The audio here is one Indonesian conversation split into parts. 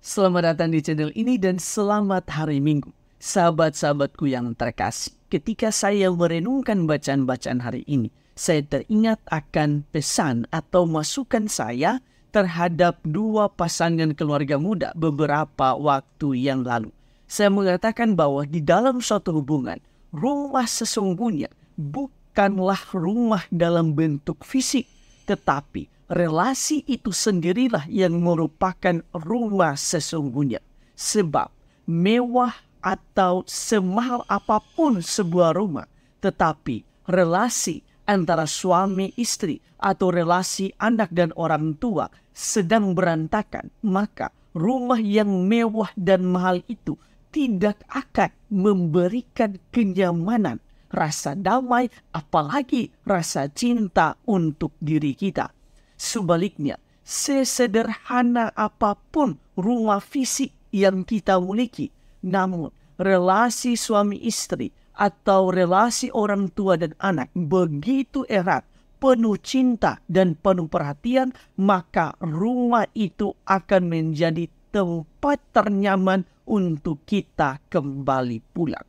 Selamat datang di channel ini dan selamat hari Minggu. Sahabat-sahabatku yang terkasih, ketika saya merenungkan bacaan-bacaan hari ini, saya teringat akan pesan atau masukan saya terhadap dua pasangan keluarga muda beberapa waktu yang lalu. Saya mengatakan bahwa di dalam suatu hubungan, rumah sesungguhnya bukanlah rumah dalam bentuk fisik, tetapi relasi itu sendirilah yang merupakan rumah sesungguhnya. Sebab mewah atau semahal apapun sebuah rumah, tetapi relasi antara suami istri atau relasi anak dan orang tua sedang berantakan, maka rumah yang mewah dan mahal itu tidak akan memberikan kenyamanan, rasa damai, apalagi rasa cinta untuk diri kita. Sebaliknya, sesederhana apapun rumah fisik yang kita miliki, namun relasi suami istri atau relasi orang tua dan anak begitu erat, penuh cinta dan penuh perhatian, maka rumah itu akan menjadi tempat ternyaman untuk kita kembali pulang.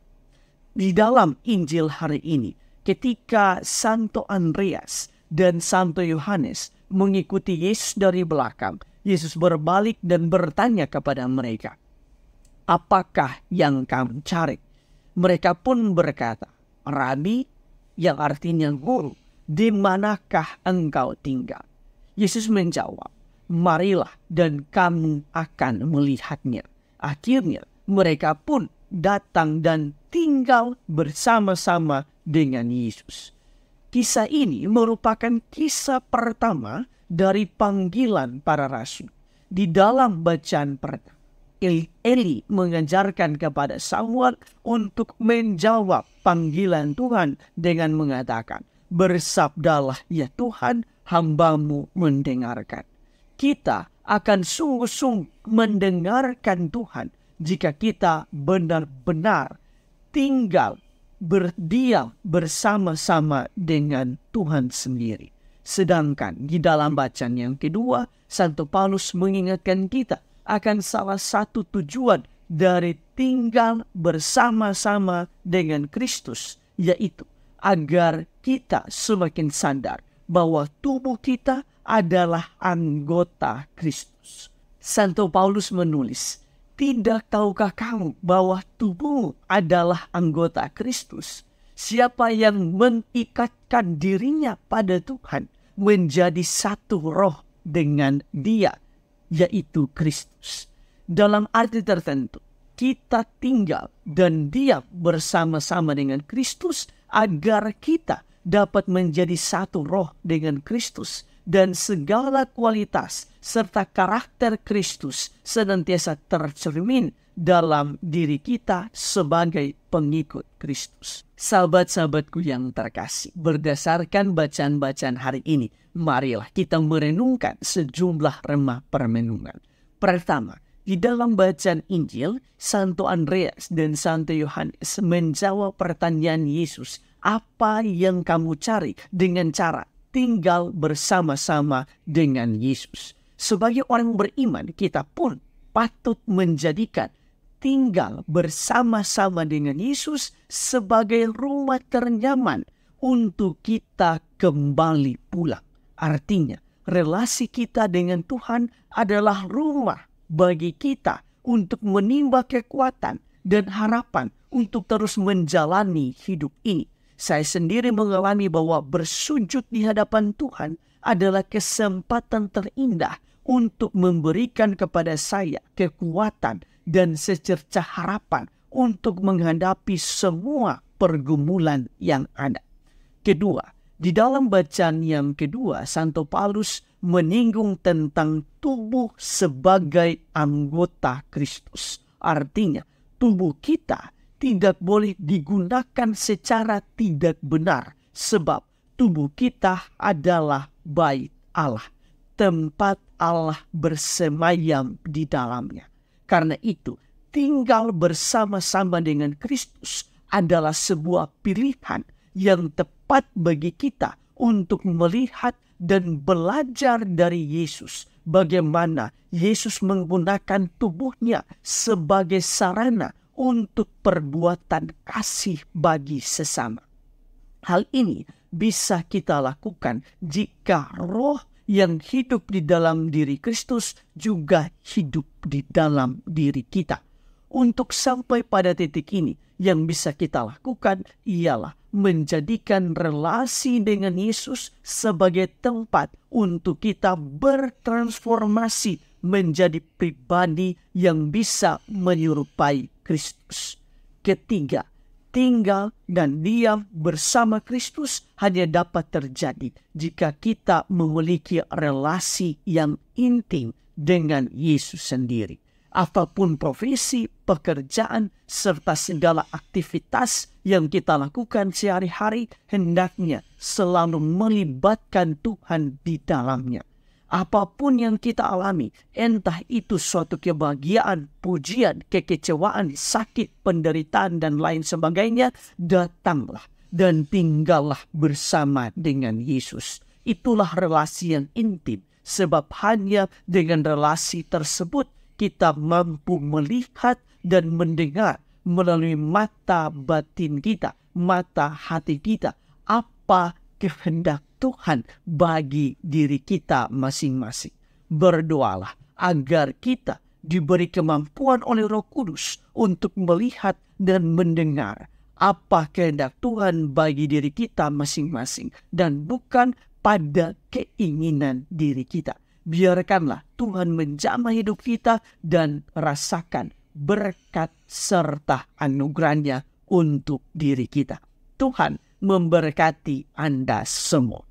Di dalam Injil hari ini, ketika Santo Andreas dan Santo Yohanes mengikuti Yesus dari belakang, Yesus berbalik dan bertanya kepada mereka, "Apakah yang kamu cari?" Mereka pun berkata, "Rabi," yang artinya guru, "di manakah engkau tinggal?" Yesus menjawab, "Marilah dan kamu akan melihatnya." Akhirnya mereka pun datang dan tinggal bersama-sama dengan Yesus. Kisah ini merupakan kisah pertama dari panggilan para rasul. Di dalam bacaan pertama, Eli mengajarkan kepada Samuel untuk menjawab panggilan Tuhan dengan mengatakan, "Bersabdalah ya Tuhan, hamba-Mu mendengarkan." Kita akan sungguh-sungguh mendengarkan Tuhan jika kita benar-benar tinggal berdiam bersama-sama dengan Tuhan sendiri. Sedangkan di dalam bacaan yang kedua, Santo Paulus mengingatkan kita akan salah satu tujuan dari tinggal bersama-sama dengan Kristus, yaitu agar kita semakin sadar bahwa tubuh kita adalah anggota Kristus. Santo Paulus menulis, "Tidak tahukah kamu bahwa tubuhmu adalah anggota Kristus? Siapa yang mengikatkan dirinya pada Tuhan menjadi satu roh dengan Dia, yaitu Kristus." Dalam arti tertentu, kita tinggal dan diam bersama-sama dengan Kristus agar kita dapat menjadi satu roh dengan Kristus, dan segala kualitas serta karakter Kristus senantiasa tercermin dalam diri kita sebagai pengikut Kristus. Sahabat-sahabatku yang terkasih, berdasarkan bacaan-bacaan hari ini, marilah kita merenungkan sejumlah remah permenungan. Pertama, di dalam bacaan Injil, Santo Andreas dan Santo Yohanes menjawab pertanyaan Yesus, "Apa yang kamu cari?" dengan cara tinggal bersama-sama dengan Yesus. Sebagai orang beriman, kita pun patut menjadikan tinggal bersama-sama dengan Yesus sebagai rumah ternyaman untuk kita kembali pulang. Artinya, relasi kita dengan Tuhan adalah rumah bagi kita untuk menimba kekuatan dan harapan untuk terus menjalani hidup ini. Saya sendiri mengalami bahwa bersujud di hadapan Tuhan adalah kesempatan terindah untuk memberikan kepada saya kekuatan dan secercah harapan untuk menghadapi semua pergumulan yang ada. Kedua, di dalam bacaan yang kedua, Santo Paulus menyinggung tentang tubuh sebagai anggota Kristus. Artinya, tubuh kita tidak boleh digunakan secara tidak benar, sebab tubuh kita adalah bait Allah, tempat Allah bersemayam di dalamnya. Karena itu, tinggal bersama-sama dengan Kristus adalah sebuah pilihan yang tepat bagi kita untuk melihat dan belajar dari Yesus bagaimana Yesus menggunakan tubuhnya sebagai sarana untuk perbuatan kasih bagi sesama. Hal ini bisa kita lakukan jika roh yang hidup di dalam diri Kristus juga hidup di dalam diri kita. Untuk sampai pada titik ini, yang bisa kita lakukan ialah menjadikan relasi dengan Yesus sebagai tempat untuk kita bertransformasi menjadi pribadi yang bisa menyerupai Kristus. Ketiga, tinggal dan diam bersama Kristus hanya dapat terjadi jika kita memiliki relasi yang intim dengan Yesus sendiri. Apapun profesi, pekerjaan, serta segala aktivitas yang kita lakukan sehari-hari hendaknya selalu melibatkan Tuhan di dalamnya. Apapun yang kita alami, entah itu suatu kebahagiaan, pujian, kekecewaan, sakit, penderitaan, dan lain sebagainya, datanglah dan tinggallah bersama dengan Yesus. Itulah relasi yang intim, sebab hanya dengan relasi tersebut kita mampu melihat dan mendengar melalui mata batin kita, mata hati kita, apa kehendak Tuhan bagi diri kita masing-masing. Berdoalah agar kita diberi kemampuan oleh Roh Kudus untuk melihat dan mendengar apa kehendak Tuhan bagi diri kita masing-masing dan bukan pada keinginan diri kita. Biarkanlah Tuhan menjamah hidup kita dan rasakan berkat serta anugerahnya untuk diri kita. Tuhan memberkati Anda semua.